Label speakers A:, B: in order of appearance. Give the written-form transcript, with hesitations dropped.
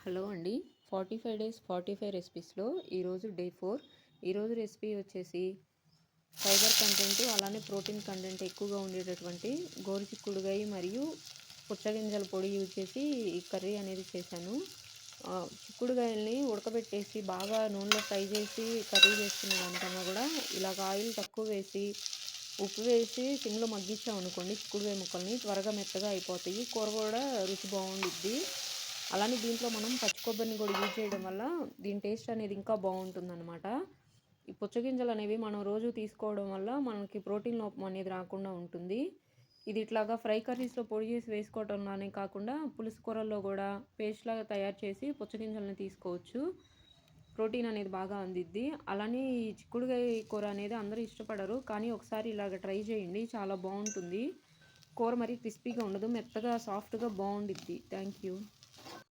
A: Hello అండి. 45 days 45 రెసిపీస్లో ఈరోజు day 4. ఈరోజు రెసిపీ వచ్చేసి ఫైబర్ కంటెంట్ అలానే ప్రోటీన్ కంటెంట్ ఎక్కువగా ఉండేటటువంటి గోరుచిక్కుడుగాయ మరియు పుచ్చగింజల పొడి యూజ్ చేసి ఈ కర్రీ అనేది చేశాను. చిక్కుడుగాయల్ని ఉడకబెట్టేసి బాగా నూనెలో ఫ్రై చేసి కర్రీ చేసుకునే దానికన్నా కూడా ఇలాగ ఆయిల్ తక్కువ వేసి ఉప్పు వేసి సిమ్లో మగ్గించామనుకోండి చిక్కుడుగాయ ముక్కల్ని త్వరగా మెత్తగా అయిపోతాయి. కూర కూడా రుచి బాగుండిద్ది. అలానే దీంట్లో మనం పచ్చి కొబ్బరిని కూడా యూజ్ చేయడం వల్ల దీని టేస్ట్ అనేది ఇంకా బాగుంటుందన్నమాట. ఈ పుచ్చగింజలు అనేవి మనం రోజు తీసుకోవడం వల్ల మనకి ప్రోటీన్ లోపం అనేది రాకుండా ఉంటుంది. ఇది ఇట్లాగా ఫ్రై కర్రీస్లో పొడి చేసి వేసుకోవడంలోనే కాకుండా పులుసు కూరల్లో కూడా పేస్ట్ లాగా తయారు చేసి పుచ్చగింజలను తీసుకోవచ్చు. ప్రోటీన్ అనేది బాగా అందిద్ది. అలానే ఈ చిక్కుడుగాయ కూర అనేది అందరూ ఇష్టపడరు, కానీ ఒకసారి ఇలాగ ట్రై చేయండి, చాలా బాగుంటుంది. కూర మరీ క్రిస్పీగా ఉండదు, మెత్తగా సాఫ్ట్గా బాగుండిద్ది. Thank you.